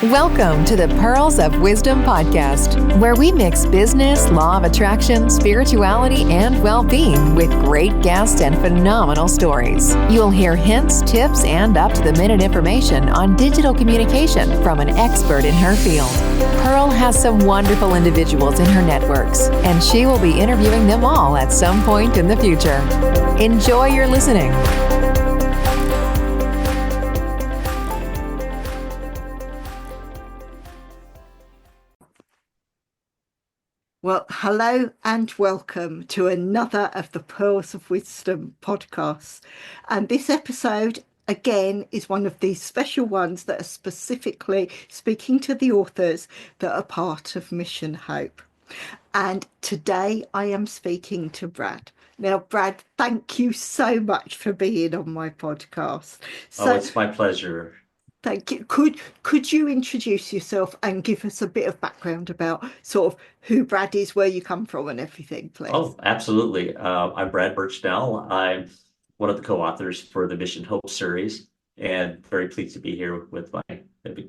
Welcome to the Pearls of Wisdom podcast, where we mix business, law of attraction, spirituality, and well-being with great guests and phenomenal stories. You'll hear hints, tips, and up-to-the-minute information on digital communication from an expert in her field. Pearl has some wonderful individuals in her networks, and she will be interviewing them all at some point in the future. Enjoy your listening. Well, hello and welcome to another of the Pearls of Wisdom podcasts. And this episode, again, is one of these special ones that are specifically speaking to the authors that are part of Mission Hope. And today I am speaking to Brad. Now, Brad, thank you so much for being on my podcast. It's my pleasure. Thank you. Could you introduce yourself and give us a bit of background about sort of who Brad is, where you come from, and everything, please? Oh, absolutely. I'm Brad Burchnell. I'm one of the co-authors for the Mission Hope series, and very pleased to be here with my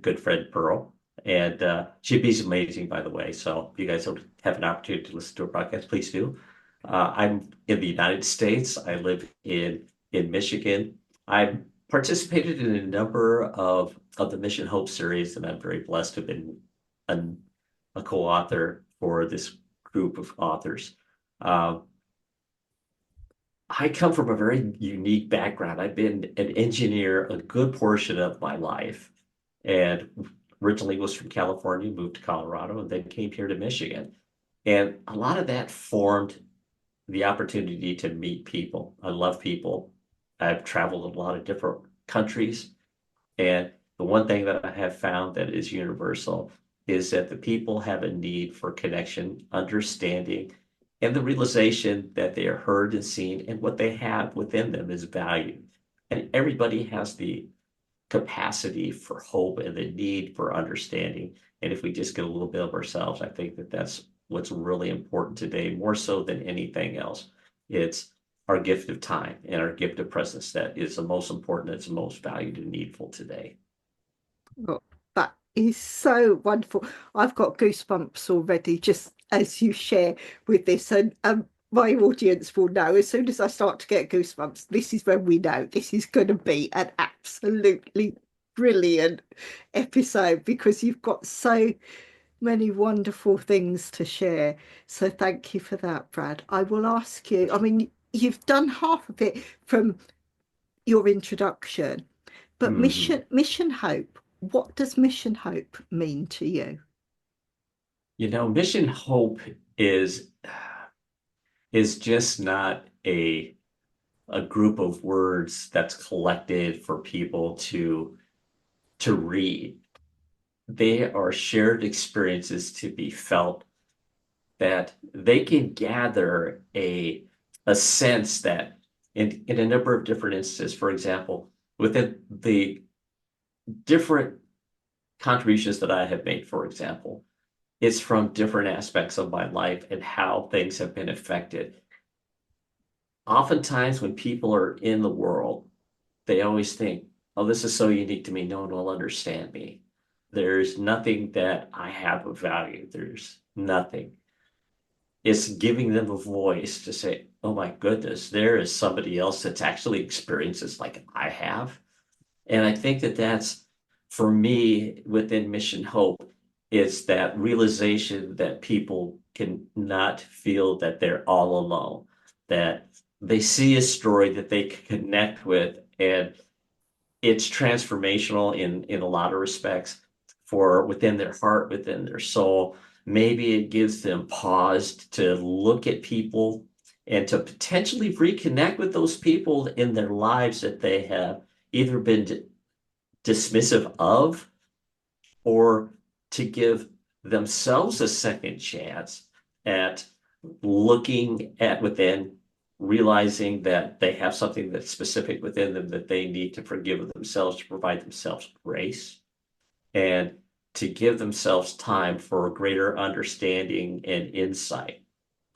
good friend Pearl. And she's amazing, by the way. So if you guys don't have an opportunity to listen to her podcast, please do. I'm in the United States. I live in Michigan. I'm participated in a number of the Mission Hope series, and I'm very blessed to have been a co-author for this group of authors. I come from a very unique background. I've been an engineer a good portion of my life, and originally was from California, moved to Colorado, and then came here to Michigan. And a lot of that formed the opportunity to meet people. I love people. I've traveled a lot of different countries, and the one thing that I have found that is universal is that the people have a need for connection, understanding, and the realization that they are heard and seen, and what they have within them is value. And everybody has the capacity for hope and the need for understanding. And if we just get a little bit of ourselves, I think that that's what's really important today, more so than anything else. It's our gift of time and our gift of presence that is the most important, that's the most valued and needful today. Oh, that is so wonderful. I've got goosebumps already just as you share with this. And my audience will know as soon as I start to get goosebumps, this is when we know this is going to be an absolutely brilliant episode, because you've got so many wonderful things to share. So thank you for that, Brad. I will ask you, I mean, you've done half of it from your introduction, but Mission Hope, what does Mission Hope mean to you? You know, Mission Hope is just not a group of words that's collected for people to read. They are shared experiences to be felt, that they can gather a sense that in a number of different instances, for example, within the different contributions that I have made, for example, it's from different aspects of my life and how things have been affected. Oftentimes when people are in the world, they always think, oh, this is so unique to me, no one will understand me. There's nothing that I have of value. There's nothing. It's giving them a voice to say, oh my goodness, there is somebody else that's actually experienced this like I have. And I think that that's, for me, within Mission Hope, it's that realization that people can not feel that they're all alone, that they see a story that they can connect with, and it's transformational in a lot of respects for within their heart, within their soul. Maybe it gives them pause to look at people and to potentially reconnect with those people in their lives that they have either been dismissive of, or to give themselves a second chance at looking at within, realizing that they have something that's specific within them that they need to forgive themselves, to provide themselves grace, and to give themselves time for a greater understanding and insight.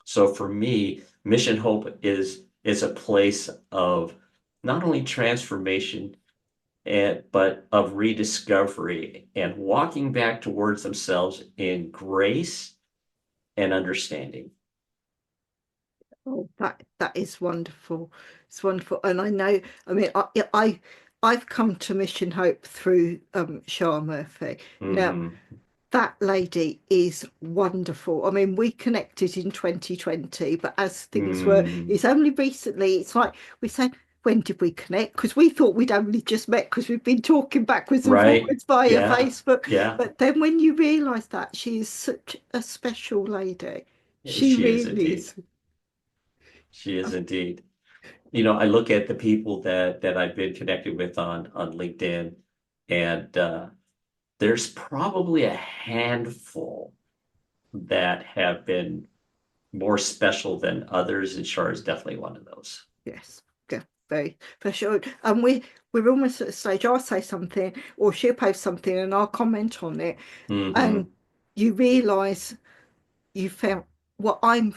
So for me, Mission Hope is a place of not only transformation, but of rediscovery and walking back towards themselves in grace and understanding. Oh, that is wonderful. It's wonderful, and I know. I mean, I've come to Mission Hope through Shah Murphy. Now, Hmm. that lady is wonderful. I mean, we connected in 2020, but as things were, Mm. it's only recently. It's like we said, when did we connect? Because we thought we'd only just met because we've been talking backwards and Right. forwards via Yeah. Facebook. Yeah. But then when you realise that she is such a special lady, she She is really indeed. is. She is indeed. I look at the people that I've been connected with on LinkedIn, and there's probably a handful that have been more special than others, and Char is definitely one of those. Yes, yeah, very for sure. And we're almost at a stage. I'll say something, or she'll post something, and I'll comment on it, and Hmm. you realise you found what I'm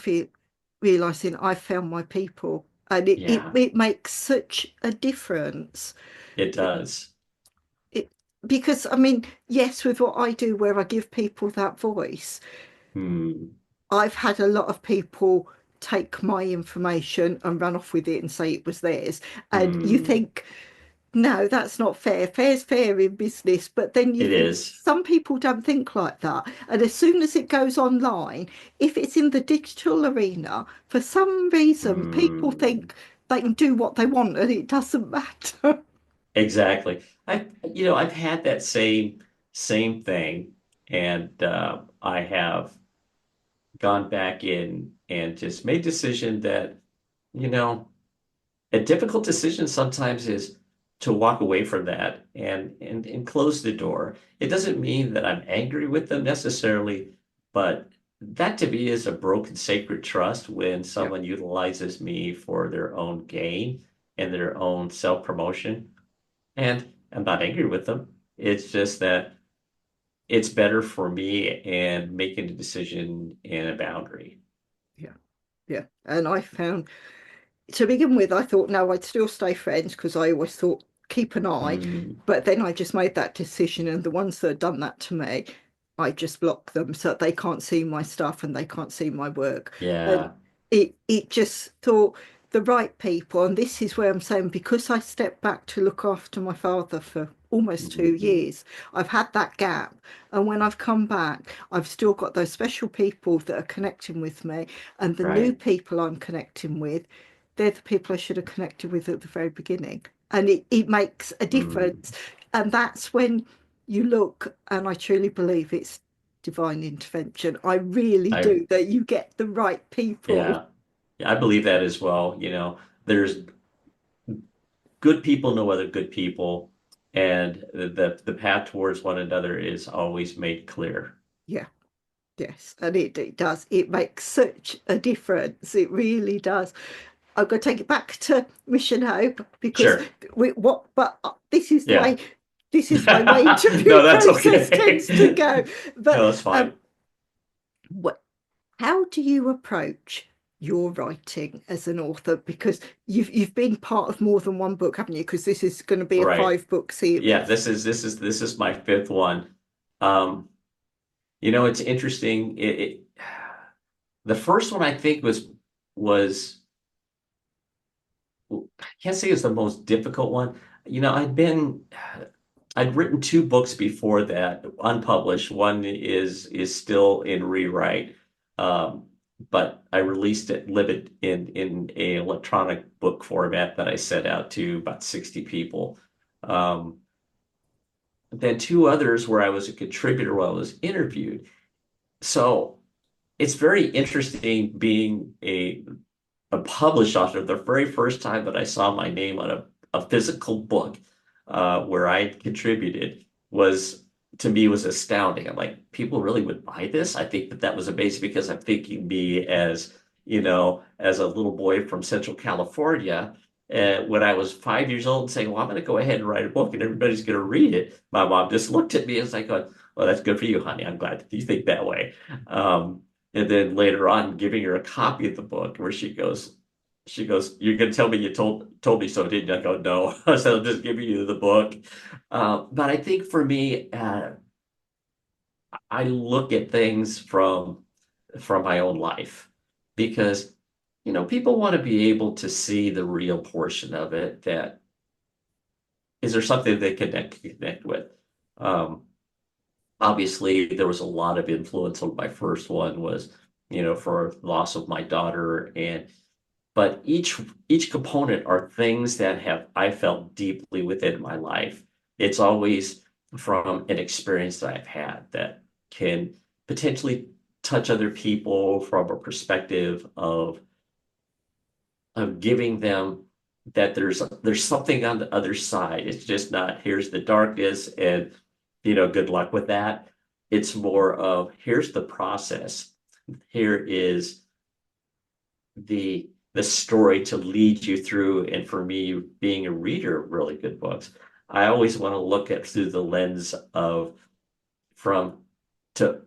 realizing. I found my people, and Yeah, it makes such a difference. it does. It because I mean, yes, with what I do, where I give people that voice, Hmm. I've had a lot of people take my information and run off with it and say it was theirs. And you Hmm. think, no, that's not fair. Fair's fair in business. But then you It think is. some people don't think like that. And as soon as it goes online, if it's in the digital arena, for some reason, people Hmm. think they can do what they want and it doesn't matter. Exactly. I've had that same thing, and I have gone back in and just made decision that, you know, a difficult decision sometimes is to walk away from that and close the door. It doesn't mean that I'm angry with them necessarily, but that to me is a broken sacred trust when Yeah, someone utilizes me for their own gain and their own self-promotion. And I'm not angry with them. It's just that it's better for me and making a decision and a boundary. yeah, yeah. And I found to begin with, I thought, no, I'd still stay friends because I always thought keep an eye. Mm, But then I just made that decision, and the ones that had done that to me, I just block them so that they can't see my stuff and they can't see my work. And yeah. it just thought the right people, and this is where I'm saying because I stepped back to look after my father for almost two Mhm. years, I've had that gap. And when I've come back, I've still got those special people that are connecting with me, and the new Right. people I'm connecting with, they're the people I should have connected with at the very beginning. And it makes a Mm. difference. And that's when you look, and I truly believe it's divine intervention. I really I do, that you get the right people. Yeah. Yeah, I believe that as well. There's good people know other good people, and the path towards one another is always made clear. Yeah, yes. And it does. It makes such a difference. It really does. I'm going to take it back to Mission Hope because Sure. but Yeah. this is my way interview No, that's process okay. tends to go. But No, that's fine. what how do you approach your writing as an author? Because you've been part of more than one book, haven't you? Because this is going to be a Right. 5 book Yeah, series. this is my fifth one. Um, it's interesting. The first one I think was I can't say it's the most difficult one. I'd written two books before that, unpublished. One is still in rewrite, um, but I released it limited in a electronic book format that I sent out to about 60 people. Um, then two others where I was a contributor while I was interviewed. So it's very interesting being a published author. The very first time that I saw my name on a physical book where I contributed was to me was astounding. I'm like, people really would buy this? I think that was amazing because I'm thinking me as a little boy from Central California. When I was 5 years old and saying, well, I'm going to go ahead and write a book and everybody's going to read it. My mom just looked at me and was like, well, that's good for you, honey. I'm glad that you think that way. And then later on, giving her a copy of the book where she goes, She goes, "You're gonna tell me you told me so, didn't you?" I go, "No." I said, "I'm just giving you the book." But I think for me, I look at things from my own life because people want to be able to see the real portion of it. That is there something they connect with. Um, Obviously, there was a lot of influence on my first one was for loss of my daughter, and but each component are things that have I felt deeply within my life. It's always from an experience that I've had that can potentially touch other people from a perspective of giving them that there's something on the other side. It's just not here's the darkness and good luck with that. It's more of here's the process. Here is the story to lead you through. And for me, being a reader of really good books, I always want to look at through the lens of from to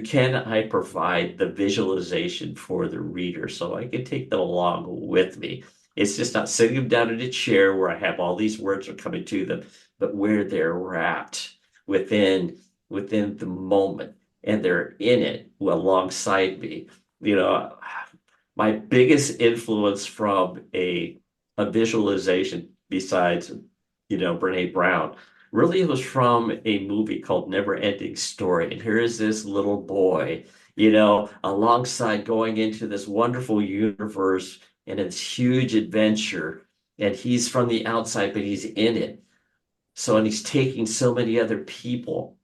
can I provide the visualization for the reader so I can take them along with me? It's just not sitting them down in a chair where I have all these words are coming to them, but where they're wrapped within the moment and they're in it alongside me. You know, my biggest influence from a visualization besides Brene Brown really it was from a movie called Never Ending Story. And here is this little boy, alongside going into this wonderful universe and its huge adventure. And he's from the outside, but he's in it. So, and he's taking so many other people.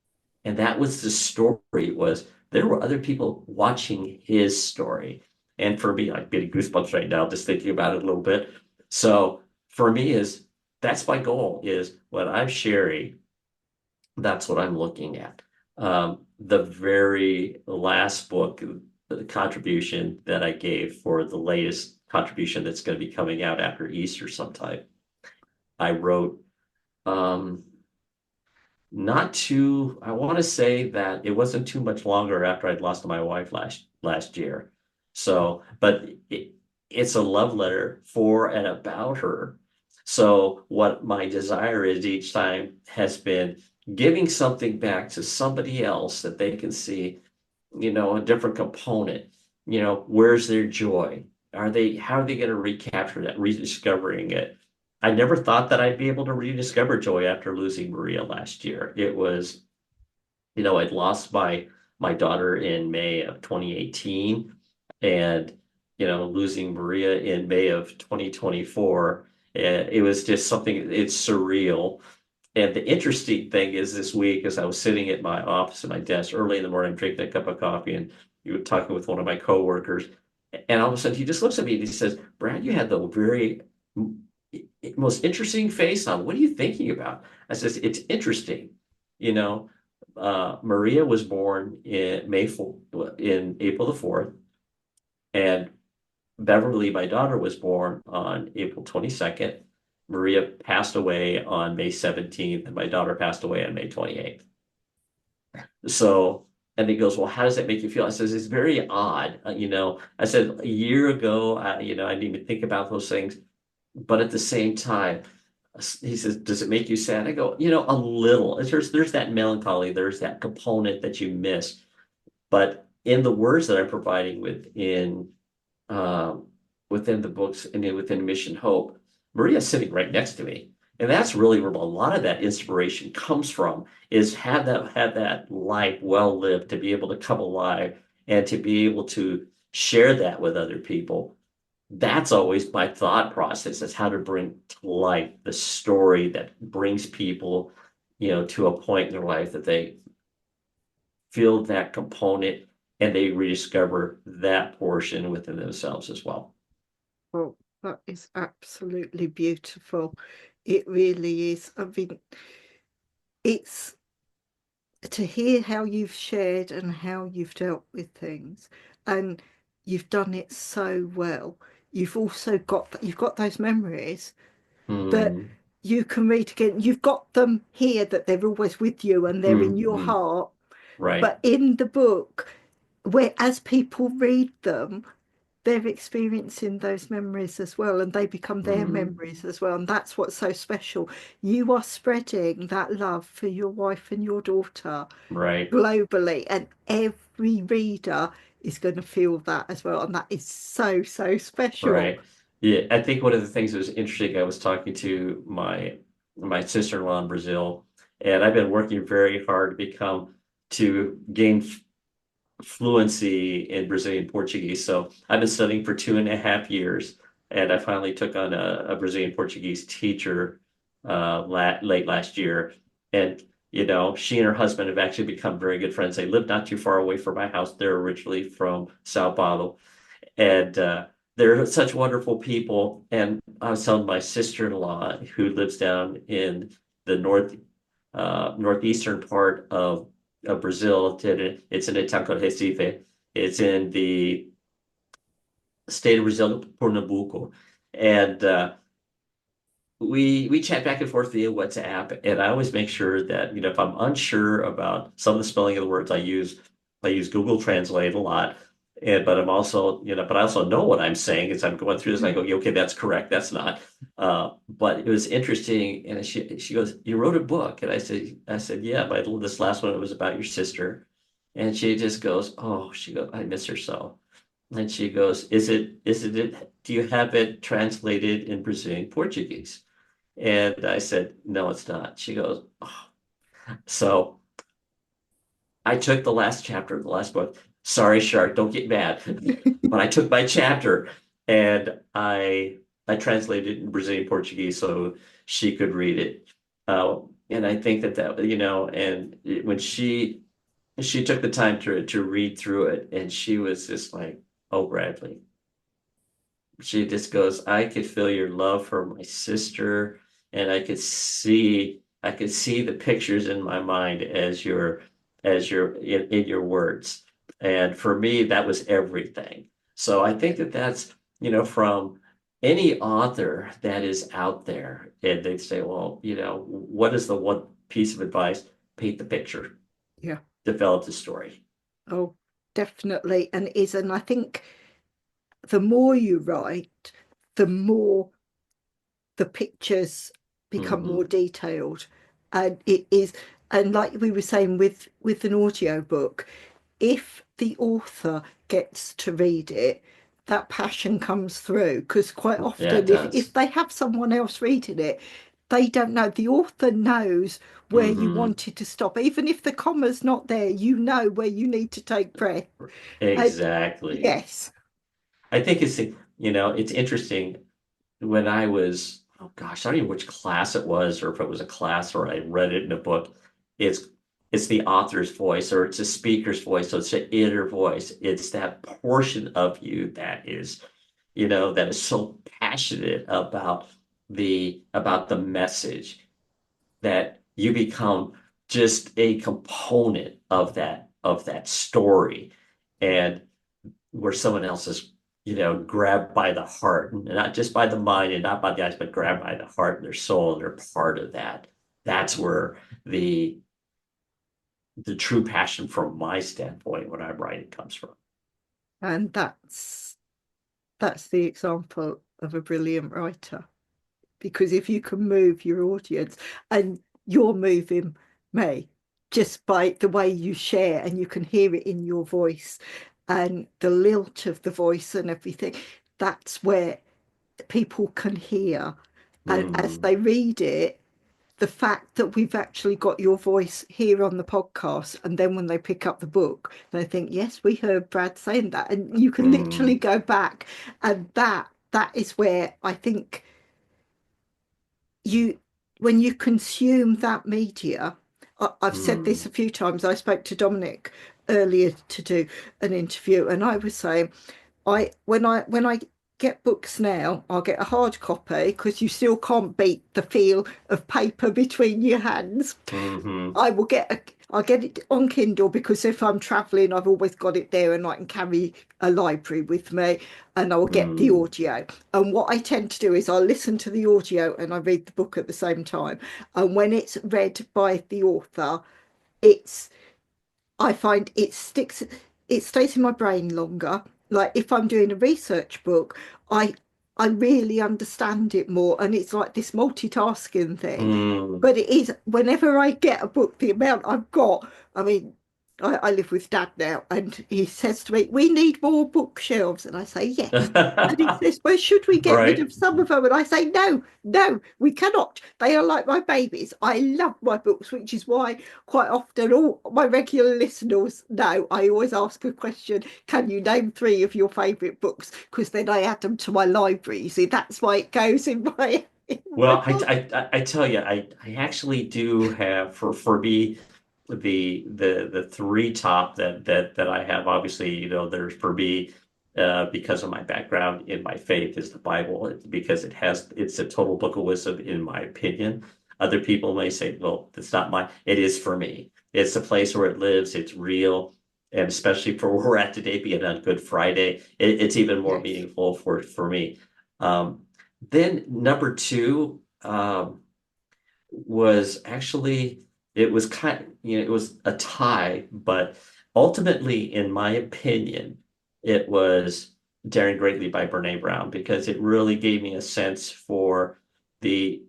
And that was the story was there were other people watching his story. And for me, I'm getting goosebumps right now just thinking about it a little bit. So for me is that's my goal is when I'm sharing that's what I'm looking at. The very last book, the contribution that I gave for the latest contribution that's going to be coming out after Easter sometime, I wrote um, not too, I want to say that it wasn't too much longer after I'd lost my wife last year. So, but it's a love letter for and about her. So what my desire is each time has been giving something back to somebody else that they can see, a different component. Where's their joy? How are they going to recapture that, rediscovering it? I never thought that I'd be able to rediscover joy after losing Maria last year. It was, I'd lost my daughter in May of 2018 and, losing Maria in May of 2024. It was just something, it's surreal. And the interesting thing is this week, as I was sitting at my office at my desk early in the morning, drinking a cup of coffee, and you were talking with one of my coworkers, and all of a sudden he just looks at me and he says, "Brad, you had the very most interesting face on. What are you thinking about?" I says, "It's interesting. You know, Maria was born in in April the 4th, and Beverly, my daughter, was born on April 22nd. Maria passed away on May 17th, and my daughter passed away on May 28th. So, and he goes, "Well, how does that make you feel?" I says, "It's very odd. I said a year ago, I didn't even think about those things. But at the same time, he says, "Does it make you sad?" I go, "A little. There's that melancholy, there's that component that you miss. But in the words that I'm providing um, within the books and within Mission Hope, Maria's sitting right next to me. And that's really where a lot of that inspiration comes from, is have that life well lived to be able to come alive and to be able to share that with other people. That's always my thought process is how to bring to life the story that brings people, to a point in their life that they feel that component and they rediscover that portion within themselves as well." Well, that is absolutely beautiful. It really is. I mean, it's to hear how you've shared and how you've dealt with things, and you've done it so well. You've got those memories that Hmm. you can read again. You've got them here that they're always with you and they're in your Hmm. heart. Right. But in the book, where as people read them, they're experiencing those memories as well, and they become their Mm, memories as well. And that's what's so special. You are spreading that love for your wife and your daughter right, globally, and every reader is going to feel that as well. And that is so, so special. right. Yeah, I think one of the things that was interesting, I was talking to my sister-in-law in Brazil, and I've been working very hard to gain fluency in Brazilian Portuguese. So I've been studying for 2.5 years, and I finally took on a Brazilian Portuguese teacher late last year. And she and her husband have actually become very good friends. They live not too far away from my house. They're originally from Sao Paulo, and they're such wonderful people. And I was telling my sister-in-law, who lives down in the northeastern part of Brazil. It's in a town called Recife. It's in the state of Brazil, Pernambuco, and we chat back and forth via WhatsApp. And I always make sure that if I'm unsure about some of the spelling of the words, I use Google Translate a lot. But I'm also, but I also know what I'm saying as I'm going through this. I go, "Yeah, okay, that's correct. That's not." But it was interesting. And she goes, "You wrote a book?" And I said, "Yeah, but this last one, it was about your sister." And she just goes, "Oh," she goes, "I miss her so." And she goes, "Is it, do you have it translated in Brazilian Portuguese?" And I said, "No, it's not." She goes, "Oh." So I took the last chapter of the last book. Sorry, Shark, don't get mad. But I took my chapter and I translated it in Brazilian Portuguese so she could read it. And I think and when she took the time to read through it, and she was just like, "Oh, Bradley." She just goes, "I could feel your love for my sister, and I could see the pictures in my mind as you're in your words." And for me, that was everything. So I think that's, from any author that is out there, and they say, "Well, what is the one piece of advice?" Paint the picture, Yeah. develop the story. Oh, definitely. And I think the more you write, the more the pictures become more Hmm. detailed. And it is, and like we were saying with an audio book, if the author gets to read it, that passion comes through. Because quite Yeah, it often, if does. they have someone else reading it, they don't know. The author knows where you Hmm. wanted to stop. Even if the comma's not there, you know where you need to take breath. And Exactly. yes. I think it's interesting. When I was, oh gosh, I don't even know which class it was, or if it was a class or I read it in a book. It's it's the author's voice, or it's the speaker's voice, so it's the inner voice. It's that portion of you that is so passionate about the message, that you become just a component of that story. And where someone else is, grabbed by the heart, and not just by the mind and not by the eyes, but grabbed by the heart and their soul, and they're part of that. That's where the true passion from my standpoint when I'm writing comes from. And that's the example of a brilliant writer. Because if you can move your audience, and you're moving me just by the way you share, and you can hear it in your voice and the lilt of the voice and everything, that's where people can hear. And as Mm, they read it, the fact that we've actually got your voice here on the podcast, and then when they pick up the book, they think, yes, we heard Brad saying that. And you can literally mm, go back, and that is where I think you when you consume that media. I've said this mm, a few times. I spoke to Dominic earlier to do an interview, and I was saying, when I get books now, I'll get a hard copy because you still can't beat the feel of paper between your hands. mm-hmm, I'll get it on Kindle, because if I'm traveling, I've always got it there and I can carry a library with me, and I will get the mm, audio. And what I tend to do is I'll listen to the audio and I read the book at the same time. And when it's read by the author, it's I find it stays in my brain longer. like if I'm doing a research book, I I really understand it more, and it's like this multitasking thing. Mm. But it is whenever I get a book, the amount I've got. I mean, I live with Dad now, and he says to me, "We need more bookshelves," and I say, "Yes." And he says, "Well, should we get rid Right. of some of them?" And I say, "No, no, we cannot. They are like my babies. I love my books," which is why quite often all my regular listeners know I always ask a question: "Can you name three of your favourite books?" Because then I add them to my library. You see, that's why it goes in my in my Well, book. I tell you, I actually do have for me the three top that I have. Obviously, there's for me because of my background in my faith is the Bible because it's a total book of wisdom in my opinion. Other people may say, well, it's not my. It is for me. It's the place where it lives. It's real. And especially for where we're at today, being on Good Friday, it's even more Yes. meaningful for me. Then number two was actually it was it was a tie, but ultimately, in my opinion, it was Daring Greatly by Brene Brown because it really gave me a sense for the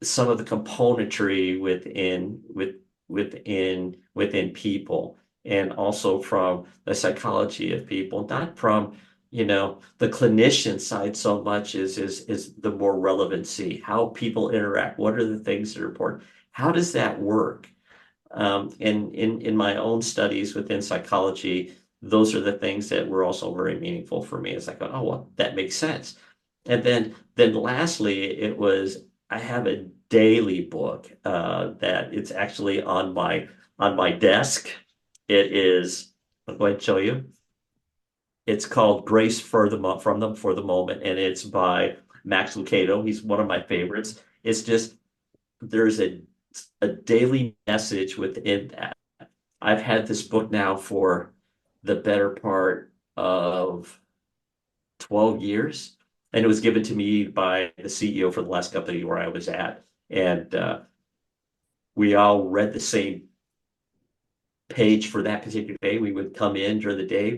some of the componentry within people and also from the psychology of people, not from the clinician side so much is the more relevancy, how people interact, what are the things that are important, how does that work? And in my own studies within psychology, those are the things that were also very meaningful for me. It's like, oh well, that makes sense. And then lastly, it was I have a daily book that it's actually on my desk. It is, I'll go ahead and show you. It's called Grace from them for the Moment, and it's by Max Lucado. He's one of my favorites. It's just there's a daily message within that. I've had this book now for the better part of 12 years, and it was given to me by the CEO for the last company where I was at, and we all read the same page for that particular day. We would come in during the day.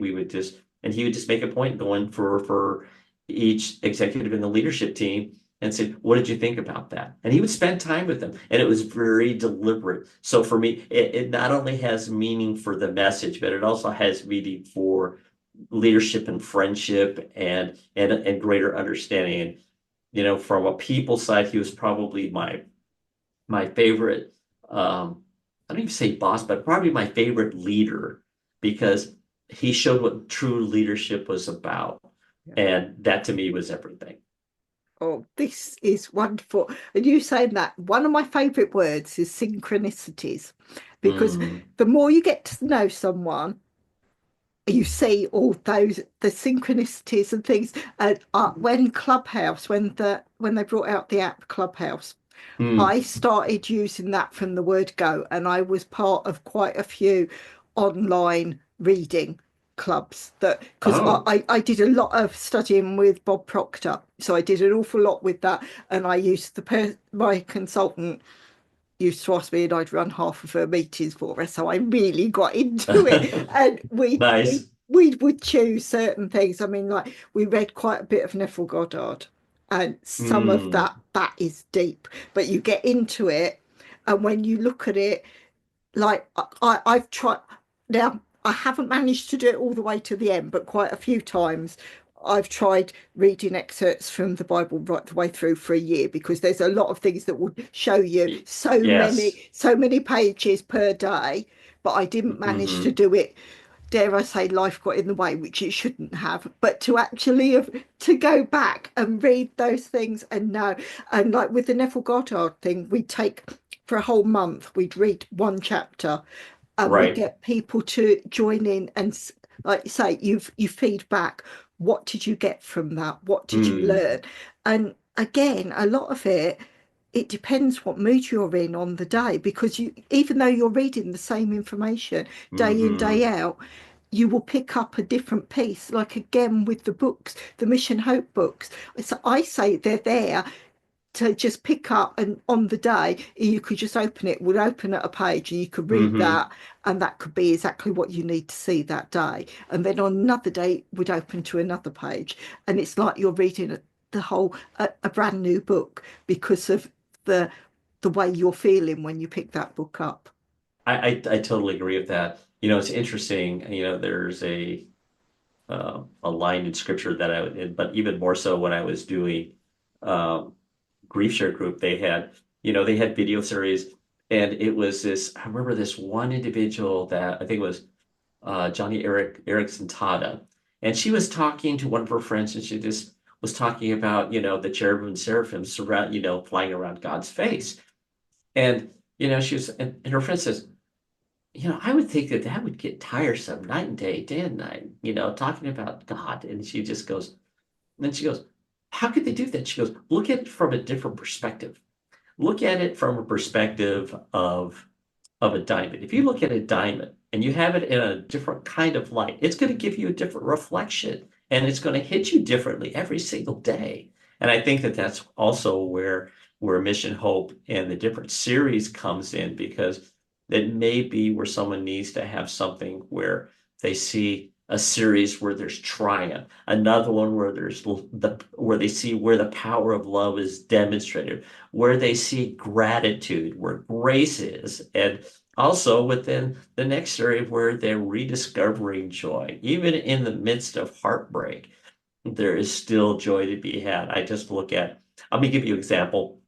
And he would just make a point going for each executive in the leadership team and say, "What did you think about that?" And he would spend time with them, and it was very deliberate. So for me, it not only has meaning for the message, but it also has meaning for leadership and friendship and greater understanding. And from a people side, he was probably my favorite. I don't even say boss, but probably my favorite leader because he showed what true leadership was about. Yeah. And that to me was everything. Oh, this is wonderful. And you saying that, one of my favourite words is synchronicities, because Mm. the more you get to know someone, you see all those the synchronicities and things. And when Clubhouse, when they brought out the app Clubhouse, Mm. I started using that from the word go, and I was part of quite a few online reading clubs that because Oh, I did a lot of studying with Bob Proctor, so I did an awful lot with that, and I used my consultant used to ask me, and I'd run half of her meetings for her, so I really got into it, and we we nice. we would choose certain things. I mean, like we read quite a bit of Neville Goddard, and some of Mm. that is deep, but you get into it, and when you look at it, like I've tried now. I haven't managed to do it all the way to the end, but quite a few times I've tried reading excerpts from the Bible right the way through for a year, because there's a lot of things that would show you Yes. so many pages per day. But I didn't manage to Hmm. do it. Dare I say, life got in the way, which it shouldn't have. But to actually to go back and read those things and know, and like with the Neville Goddard thing, we'd take for a whole month, we'd read one chapter, and we Right. get people to join in and, like you say, you feed back. What did you get from that? What did you Mm. learn? And again, a lot of it depends what mood you're in on the day, because you, even though you're reading the same information day in day Hmm. out, you will pick up a different piece. Like again with the books, the Mission Hope books, so I say they're there to just pick up, and on the day you could just open it, would open at a page and you could read Hmm. that, and that could be exactly what you need to see that day. And then on another day it would open to another page, and it's like you're reading the whole a brand new book because of the the way you're feeling when you pick that book up. I totally agree with that. It's interesting. There's a line in scripture that but even more so when I was doing um, grief share group, they had video series, and it was this. I remember this one individual that I think was Johnny Erickson Tada, and she was talking to one of her friends, and she just was talking about the cherubim and seraphim surround flying around God's face, and she was, and her friend says, I would think that that would get tiresome night and day and night, talking about God. And she just goes, and then she goes, how could they do that? She goes, look at it from a different perspective. Look at it from a perspective of a diamond. If you look at a diamond and you have it in a different kind of light, it's going to give you a different reflection, and it's going to hit you differently every single day. And I think that that's also where Mission Hope and the different series comes in, because it may be where someone needs to have something where they see a series where there's triumph, another one where where they see where the power of love is demonstrated, where they see gratitude, where grace is, and also within the next area where they're rediscovering joy. Even in the midst of heartbreak, there is still joy to be had. Let me give you an example.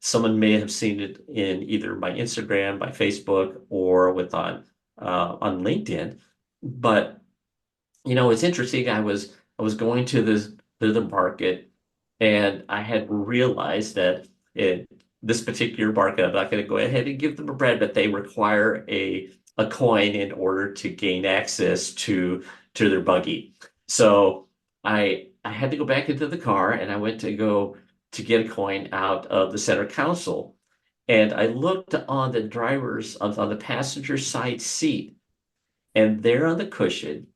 Someone may have seen it in either my Instagram, my Facebook, or on LinkedIn. But it's interesting. I was going to the market, and I had realized that in this particular market, I'm not going to go ahead and give them a bread, but they require a coin in order to gain access to their buggy. So I had to go back into the car, and I went to go to get a coin out of the center console. And I looked on the passenger side seat, and there on the cushion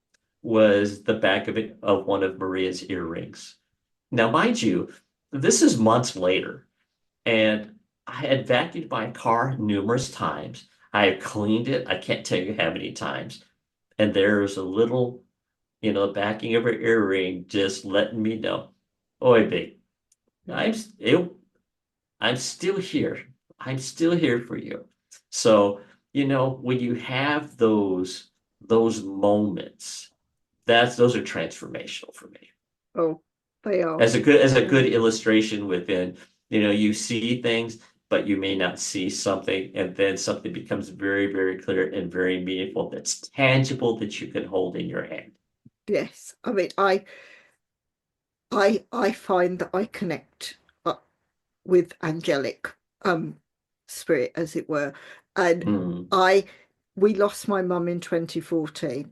was the back of one of Maria's earrings. Now, mind you, this is months later, and I had vacuumed my car numerous times. I have cleaned it, I can't tell you how many times. And there's a little, backing of her earring just letting me know, Oi, babe, I'm still, I'm still here. I'm still here for you. So, when you have those moments, those are transformational for me. Oh, they are. As a good illustration within, you see things, but you may not see something, and then something becomes very, very clear and very meaningful that's tangible that you can hold in your hand. Yes, I mean, I find that I connect with angelic spirit, as it were. And Mm, I we lost my mum in 2014,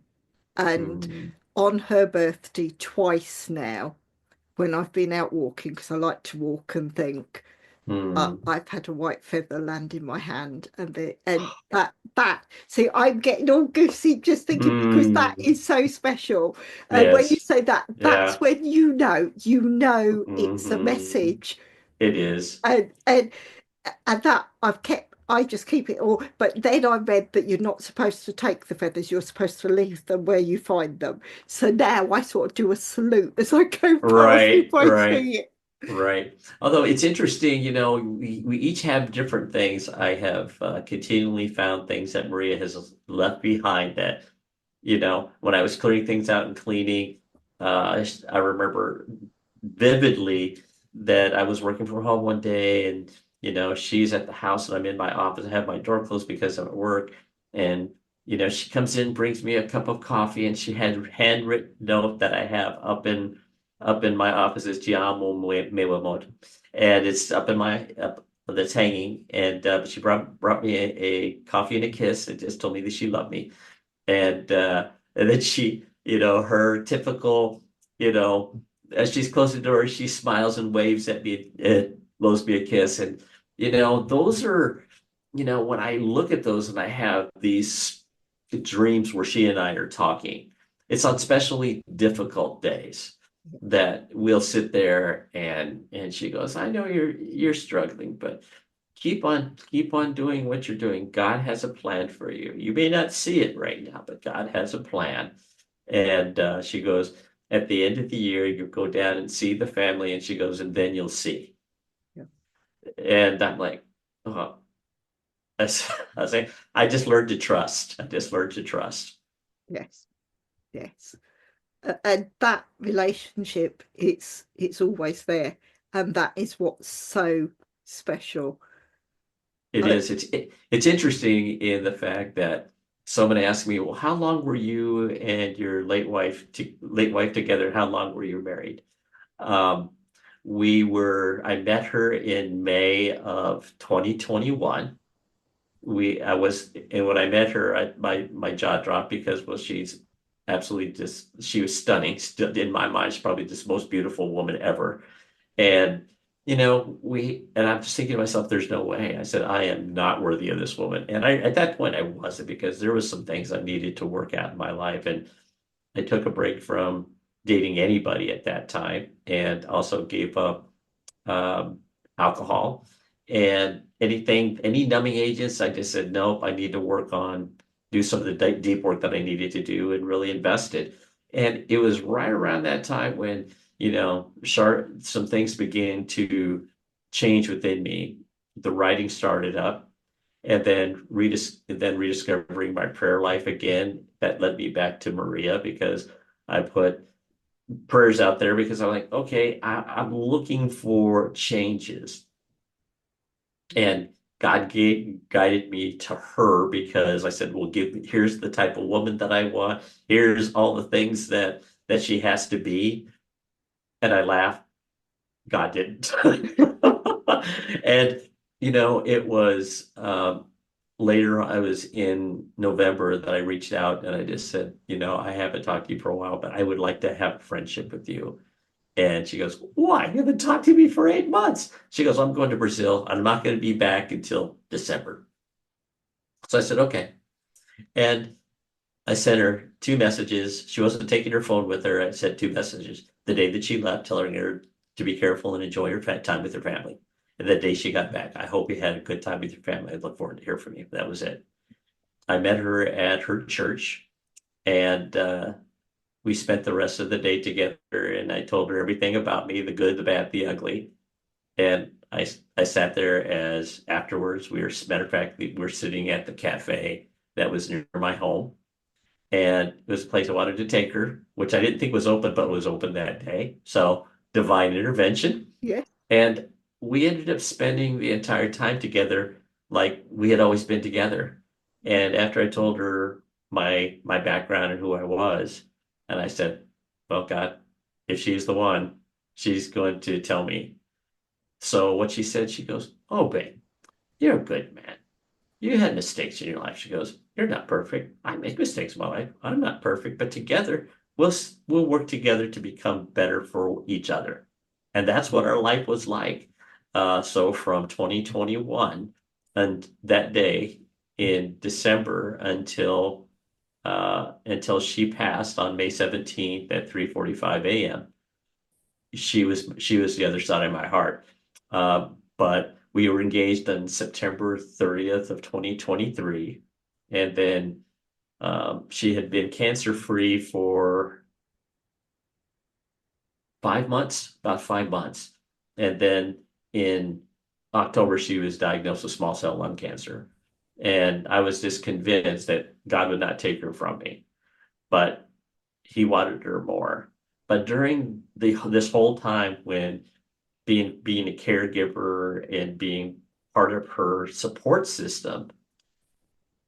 and mm, on her birthday twice now, when I've been out walking, because I like to walk and think, mm. I've had a white feather land in my hand, and that see, I'm getting all goosey just thinking, because that Mm, is so special. And when you yes. say that, that's Yeah. when you know it's a Hmm. message. It is. And that I just keep it all. But then I read that you're not supposed to take the feathers, you're supposed to leave them where you find them. So now I sort of do a salute as I go past if Right, I right, see it. right. Although it's interesting, we each have different things. I have continually found things that Maria has left behind that, when I was clearing things out and cleaning, I remember vividly that I was working from home one day, and she's at the house and I'm in my office. I have my door closed because I'm at work, and she comes in, brings me a cup of coffee, and she had a handwritten note that I have up in my office. Is Giamo Mewamot, and it's up that's hanging. And she brought me a coffee and a kiss, and just told me that she loved me. And then she, her typical, you know, as she's closing the door, she smiles and waves at me and blows me a kiss. And those are, when I look at those and I have these dreams where she and I are talking, it's on especially difficult days. that we'll sit there and she goes, I know you're struggling, but keep on doing what you're doing. God has a plan for you. You may not see it right now, but God has a plan. And she goes, at the end of the year, you go down and see the family, and she goes, and then you'll see. Yeah. And I'm like, oh, I was like, I just learned to trust. I just learned to trust. Yes. Yes. And that relationship, it's always there, and that is what's so special. It Uh, is. It's interesting in the fact that someone asked me, well, how long were you and your late wife together? How long were you married? Um, I met her in May of 2021. And when I met her, my jaw dropped because, well, she's absolutely just, she was stunning. Still, in my mind, she's probably the most beautiful woman ever. And, and I'm just thinking to myself, there's no way. I said, I am not worthy of this woman. And at that point, I wasn't, because there was some things I needed to work out in my life. And I took a break from dating anybody at that time, and also gave up um, alcohol and any numbing agents. I just said, nope, I need to do some of the deep work that I needed to do and really invested. And it was right around that time when, some things began to change within me. The writing started up, and then rediscovering my prayer life again. That led me back to Maria, because I put prayers out there, because I'm like, okay, I'm looking for changes. And guided me to her, because I said, well, here's the type of woman that I want. Here's all the things that she has to be. And I laughed. God didn't. And, it was later, I was in November, that I reached out and I just said, I haven't talked to you for a while, but I would like to have a friendship with you. And she goes, why? You haven't talked to me for 8 months. She goes, I'm going to Brazil. I'm not going to be back until December. So I said, okay. And I sent her two messages. She wasn't taking her phone with her. I sent two messages. The day that she left, telling her to be careful and enjoy her time with her family. And the day she got back, I hope you had a good time with your family. I look forward to hear from you. That was it. I met her at her church, and we spent the rest of the day together, and I told her everything about me, the good, the bad, the ugly. And I sat there as afterwards. Matter of fact, we were sitting at the cafe that was near my home. And it was a place I wanted to take her, which I didn't think was open, but was open that day. So divine intervention. yeah. And we ended up spending the entire time together like we had always been together. And after I told her my background and who I was, and I said, well, God, if she's the one, she's going to tell me. So what she said, she goes, oh, babe, you're a good man. You had mistakes in your life. She goes, you're not perfect. I make mistakes in my life. I'm not perfect, but together we'll work together to become better for each other. And that's what our life was like. So from 2021 and that day in December until she passed on May 17th at 3:45 a.m. She was the other side of my heart. But we were engaged on September 30th of 2023. And then she had been cancer free for 5 months, about 5 months. And then in October, she was diagnosed with small cell lung cancer. And I was just convinced that God would not take her from me, but he wanted her more. But during this whole time, when being a caregiver and being part of her support system,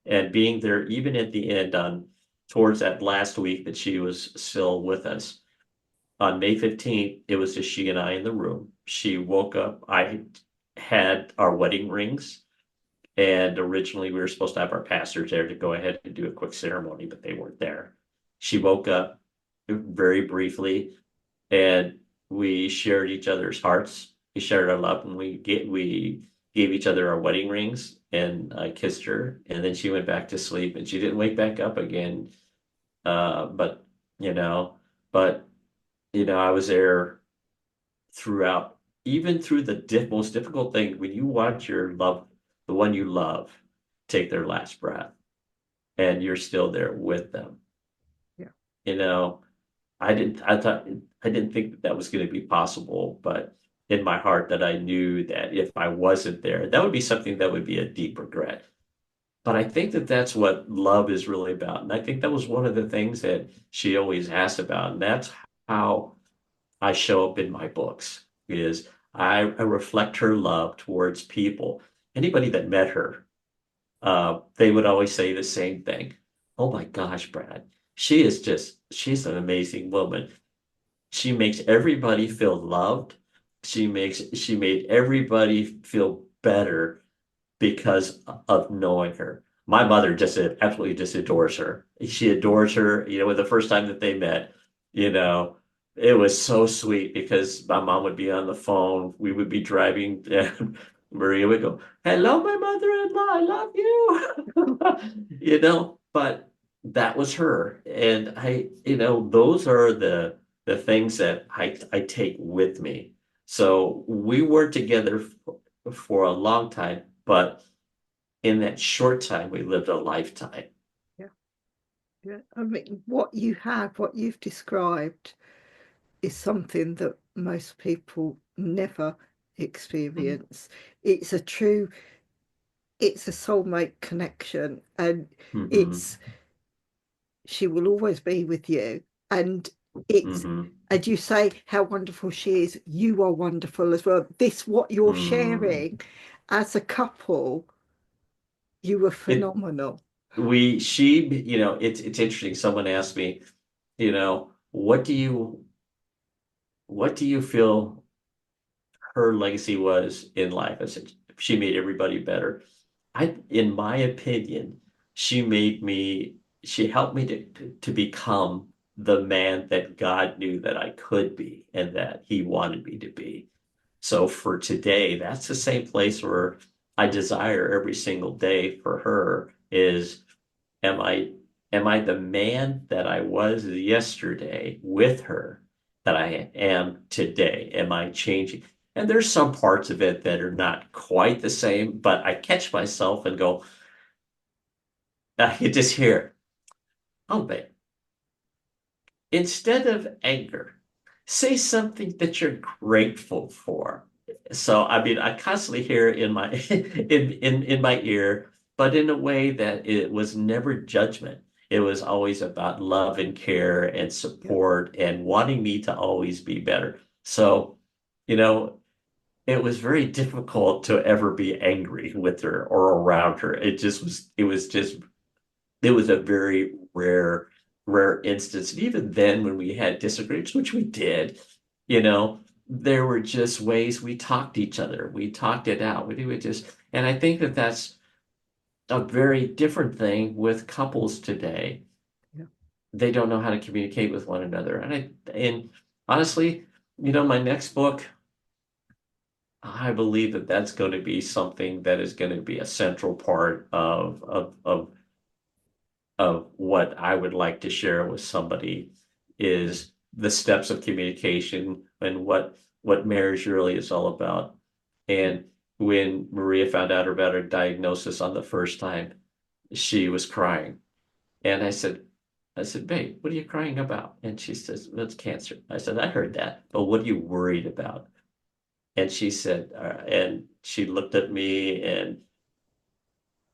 and being there even at the end, on towards that last week that she was still with us, on May 15th, it was just she and I in the room. She woke up. I had our wedding rings, and originally we were supposed to have our pastors there to go ahead and do a quick ceremony, but they weren't there. She woke up very briefly, and we shared each other's hearts. We shared our love, and we gave each other our wedding rings, and I kissed her, and then she went back to sleep, and she didn't wake back up again. But you know, but I was there throughout, even through the most difficult thing, when you watch the one you love, take their last breath, and you're still there with them. Yeah. You know, I didn't think that that was going to be possible, but in my heart that I knew that if I wasn't there, that would be something that would be a deep regret. But I think that that's what love is really about. And I think that was one of the things that she always asked about. And that's how I show up in my books is I reflect her love towards people. Anybody that met her, they would always say the same thing. Oh my gosh, Brad, she's an amazing woman. She makes everybody feel loved. She made everybody feel better because of knowing her. My mother just absolutely just adores her. She adores her. The first time that they met, you know, it was so sweet because my mom would be on the phone. We would be driving, and Maria would go, "Hello, my mother-in-law. I love you." But that was her. And those are the things that I take with me. So we were together for a long time, but in that short time, we lived a lifetime. Yeah. Yeah. I mean, what you've described is something that most people never experience. It's a true, it's a soulmate connection, and Mm-hmm. it's she will always be with you. And it's, Mm-hmm. and you say how wonderful she is, you are wonderful as well. This, what you're Mm. sharing as a couple, you were It phenomenal. we she it's interesting. Someone asked me, what do you feel her legacy was in life? I said she made everybody better. In my opinion, she helped me to become the man that God knew that I could be and that He wanted me to be. So for today, that's the same place where I desire every single day for her is am I am I the man that I was yesterday with her that I am today? Am I changing? And there's some parts of it that are not quite the same, but I catch myself and go, I can just hear, oh, babe, instead of anger, say something that you're grateful for. So I mean, I constantly hear in my in my ear, but in a way that it was never judgment. It was always about love and care and Yeah. support and wanting me to always be better. So, you know, it was very difficult to ever be angry with her or around her. It was a very rare instance. And even then, when we had disagreements, which we did, there were just ways we talked to each other. We talked it out. We would just, and I think that that's a very different thing with couples today. Yeah. They don't know how to communicate with one another. And honestly, my next book, I believe that that's going to be something that is going to be a central part of what I would like to share with somebody is the steps of communication and what marriage really is all about. And when Maria found out about her diagnosis on the first time, she was crying. And I said, babe, what are you crying about? And she says, that's cancer. I said, I heard that, but what are you worried about? And she said, and she looked at me and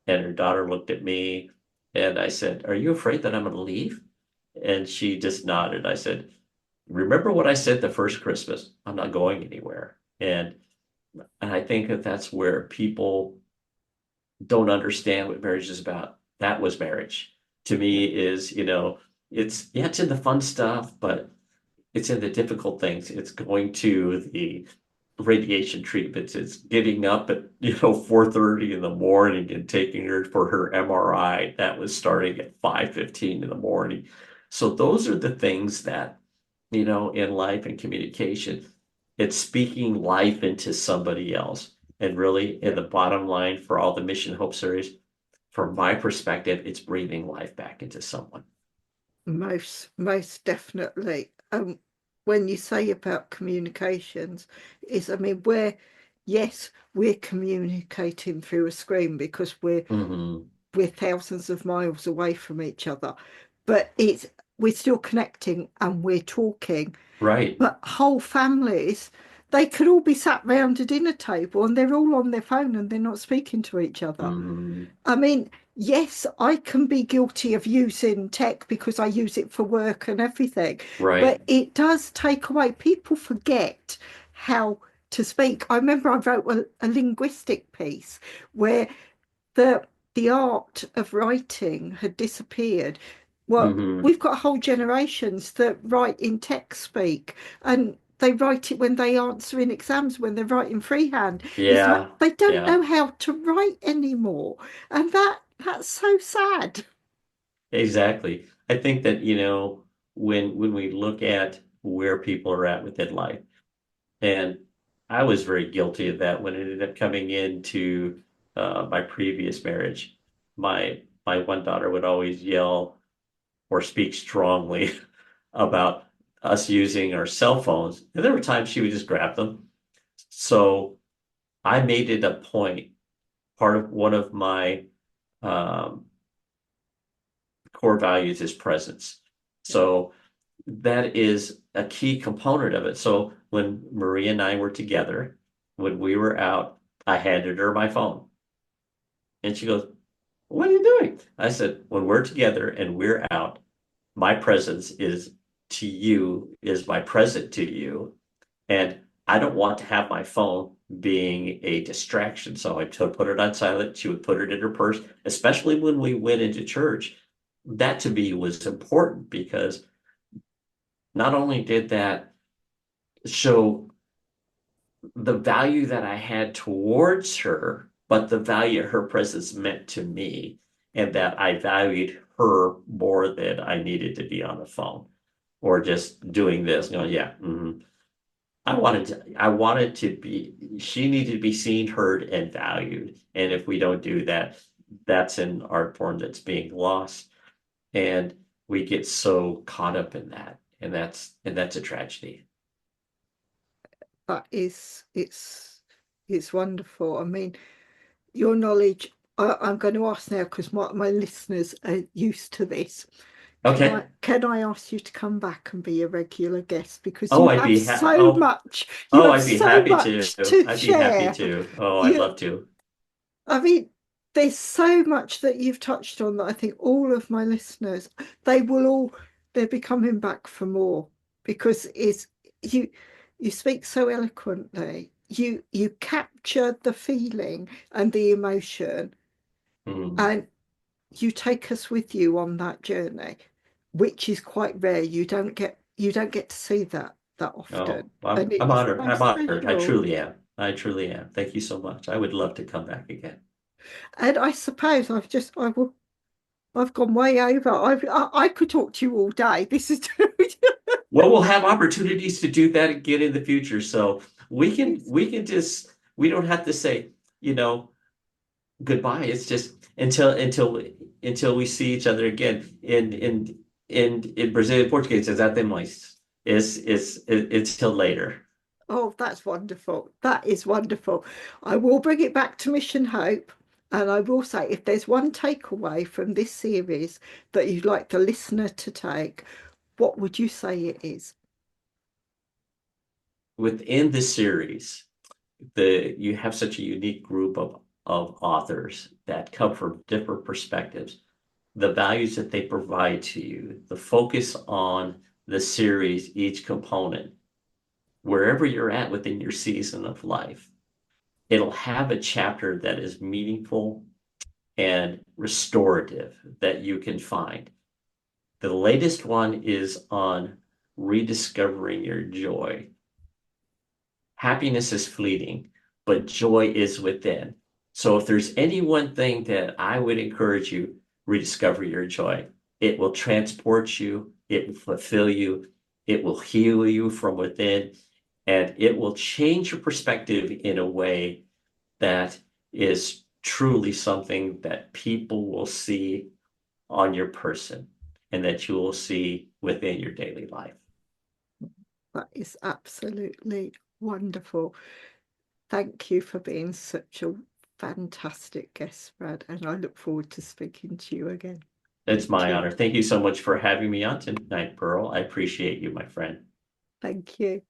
her daughter looked at me and I said, are you afraid that I'm going to leave? And she just nodded. I said, remember what I said the first Christmas? I'm not going anywhere. And I think that that's where people don't understand what marriage is about. That was marriage. To Yeah. me is, it's in the fun stuff, but it's in the difficult things. It's going to the radiation treatments. It's getting up at 4:30 in the morning and taking her for her MRI. That was starting at 5:15 in the morning. So those are the things that, in life and communication, it's speaking life into somebody else. And really, in Yeah. the bottom line for all the Mission Hope series, from my perspective, it's breathing life back into someone. Most definitely. when you say about communications is, I mean, yes, we're communicating through a screen because Hmm. we're thousands of miles away from each other, but we're still connecting and we're talking. Right. But whole families, they could all be sat round a dinner table and they're all on their phone and they're not speaking to each other. Hmm. I mean, yes, I can be guilty of using tech because I use it for work and everything, Right. but it does take away. People forget how to speak. I remember I wrote a linguistic piece where the the art of writing had disappeared. Well, Hmm. we've got whole generations that write in text speak and they write it when they answer in exams, when they're writing freehand. It's like Yeah. they don't Yeah. know how to write anymore. And that's so sad. Exactly. I think that, when we look at where people are at within life, and I was very guilty of that when it ended up coming into my previous marriage. My one daughter would always yell or speak strongly about us using our cell phones, and there were times she would just grab them. So I made it a point, part of one of my um, core values is presence. Yeah. So that is a key component of it. So when Maria and I were together, when we were out, I handed her my phone. And she goes, "What are you doing?" I said, "When we're together and we're out, my presence is to you, is my present to you. And I don't want to have my phone being a distraction." So I told put it on silent. She would put it in her purse, especially when we went into church. That to me was important because not only did that show the value that I had towards her, but the value her presence meant to me, and that I valued her more than I needed to be on the phone or just doing this, going, yeah. I wanted to be, she needed to be seen, heard, and valued. And if we don't do that, that's an art form that's being lost. And we get so caught up in that. And that's a tragedy. That is, it's wonderful. I mean, your knowledge, I'm going to ask now because my listeners are used to this. Okay. Can I ask you to come back and be a regular guest because Oh, I'd be you have I'd be so happy to. much to I'd be happy share. to. Oh, I'd You, love to. I mean, there's so much that you've touched on that I think all of my listeners, they will all, they'll be coming back for more because it's you you speak so eloquently. You capture the feeling and the emotion Mm. and you take us with you on that journey, which is quite rare. You don't get to see that Oh, often, I'm and I'm it's honored. so I'm honored. I special. truly am. I truly am. Thank you so much. I would love to come back again. And I suppose I've gone way over. I could talk to you all day. This is Well, we'll have opportunities to do that again in the future. So we can just we don't have to say, you know, goodbye. It's just until we see each other again. In Brazilian Portuguese, is até mais. It's till later. Oh, that's wonderful. That is wonderful. I will bring it back to Mission Hope. And I will say, if there's one takeaway from this series that you'd like the listener to take, what would you say it is? Within the series, the you have such a unique group of authors that come from different perspectives. The values that they provide to you, the focus on the series, each component, wherever you're at within your season of life, it'll have a chapter that is meaningful and restorative that you can find. The latest one is on rediscovering your joy. Happiness is fleeting, but joy is within. So if there's any one thing that I would encourage you, rediscover your joy. It will transport you, it will fulfill you, it will heal you from within, and it will change your perspective in a way that is truly something that people will see on your person and that you will see within your daily life. That is absolutely wonderful. Thank you for being such a fantastic guest, Brad, and I look forward to speaking to you again. It's Thank my you. honor. Thank you so much for having me on tonight, Pearl. I appreciate you, my friend. Thank you.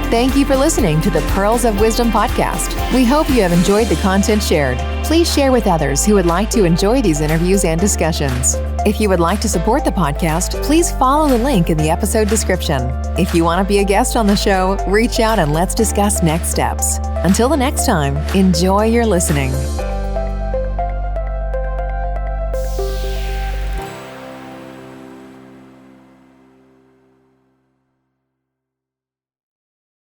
Thank you for listening to the Pearls of Wisdom podcast. We hope you have enjoyed the content shared. Please share with others who would like to enjoy these interviews and discussions. If you would like to support the podcast, please follow the link in the episode description. If you want to be a guest on the show, reach out and let's discuss next steps. Until the next time, enjoy your listening.